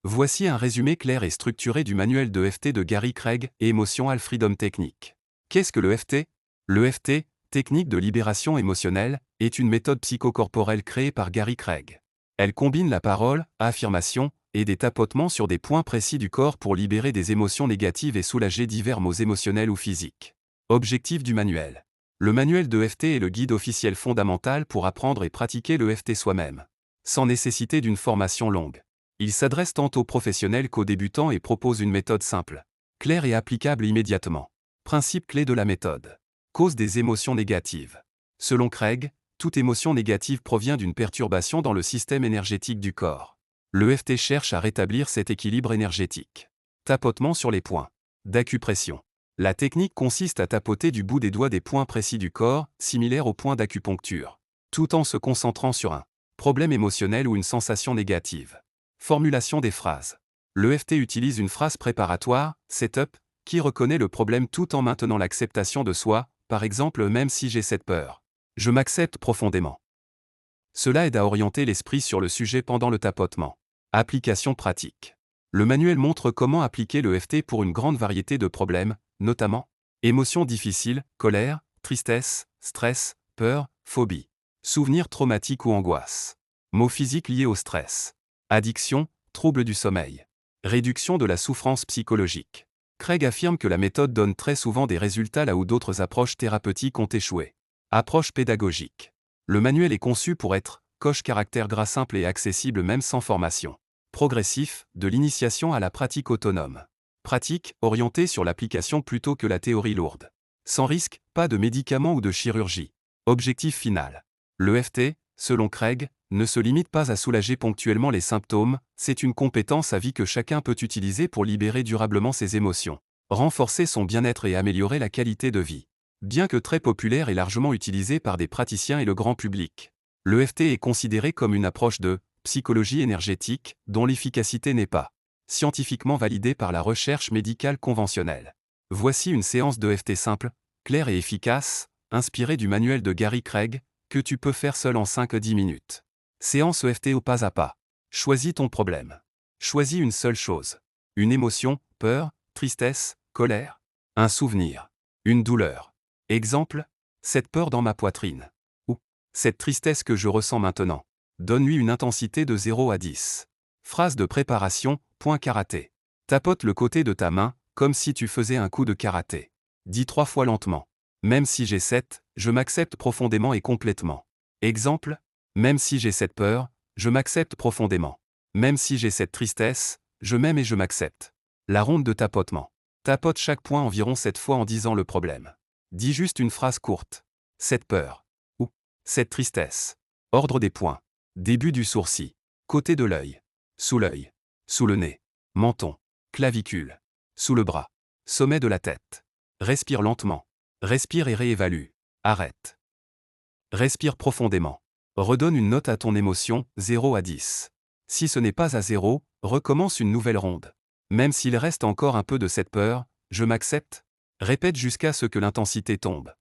Voici un résumé clair et structuré du manuel de EFT de Gary Craig et Emotional Freedom Technique. Qu'est-ce que le EFT? Le EFT, technique de libération émotionnelle, est une méthode psychocorporelle créée par Gary Craig. Elle combine la parole, affirmation, et des tapotements sur des points précis du corps pour libérer des émotions négatives et soulager divers maux émotionnels ou physiques. Objectif du manuel. Le manuel de EFT est le guide officiel fondamental pour apprendre et pratiquer le EFT soi-même, sans nécessité d'une formation longue. Il s'adresse tant aux professionnels qu'aux débutants et propose une méthode simple, claire et applicable immédiatement. Principe clé de la méthode. Cause des émotions négatives. Selon Craig, toute émotion négative provient d'une perturbation dans le système énergétique du corps. Le EFT cherche à rétablir cet équilibre énergétique. Tapotement sur les points. D'acupression. La technique consiste à tapoter du bout des doigts des points précis du corps, similaires aux points d'acupuncture, tout en se concentrant sur un problème émotionnel ou une sensation négative. Formulation des phrases. Le EFT utilise une phrase préparatoire, setup, qui reconnaît le problème tout en maintenant l'acceptation de soi, par exemple même si j'ai cette peur. Je m'accepte profondément. Cela aide à orienter l'esprit sur le sujet pendant le tapotement. Application pratique. Le manuel montre comment appliquer le EFT pour une grande variété de problèmes, notamment émotions difficiles, colère, tristesse, stress, peur, phobie, souvenirs traumatiques ou angoisse, maux physiques liés au stress, addiction, troubles du sommeil, réduction de la souffrance psychologique. Craig affirme que la méthode donne très souvent des résultats là où d'autres approches thérapeutiques ont échoué. Approche pédagogique. Le manuel est conçu pour être coche-caractère gras simple et accessible même sans formation. Progressif, de l'initiation à la pratique autonome. Pratique, orientée sur l'application plutôt que la théorie lourde. Sans risque, pas de médicaments ou de chirurgie. Objectif final. Le EFT, selon Craig, ne se limite pas à soulager ponctuellement les symptômes, c'est une compétence à vie que chacun peut utiliser pour libérer durablement ses émotions, renforcer son bien-être et améliorer la qualité de vie. Bien que très populaire et largement utilisé par des praticiens et le grand public, le EFT est considéré comme une approche de psychologie énergétique dont l'efficacité n'est pas scientifiquement validée par la recherche médicale conventionnelle. Voici une séance de EFT simple, claire et efficace, inspirée du manuel de Gary Craig, que tu peux faire seul en 5-10 minutes. Séance EFT au pas à pas. Choisis ton problème. Choisis une seule chose. Une émotion, peur, tristesse, colère. Un souvenir. Une douleur. Exemple, cette peur dans ma poitrine. Ou cette tristesse que je ressens maintenant. Donne-lui une intensité de 0 à 10. Phrase de préparation, point karaté. Tapote le côté de ta main, comme si tu faisais un coup de karaté. Dis 3 fois lentement. Même si j'ai cette, je m'accepte profondément et complètement. Exemple, même si j'ai cette peur, je m'accepte profondément. Même si j'ai cette tristesse, je m'aime et je m'accepte. La ronde de tapotement. Tapote chaque point environ 7 fois en disant le problème. Dis juste une phrase courte. Cette peur. Ou cette tristesse. Ordre des points. Début du sourcil. Côté de l'œil. Sous l'œil. Sous le nez. Menton. Clavicule. Sous le bras. Sommet de la tête. Respire lentement. Respire et réévalue. Arrête. Respire profondément. Redonne une note à ton émotion, 0 à 10. Si ce n'est pas à 0, recommence une nouvelle ronde. Même s'il reste encore un peu de cette peur, je m'accepte. Répète jusqu'à ce que l'intensité tombe.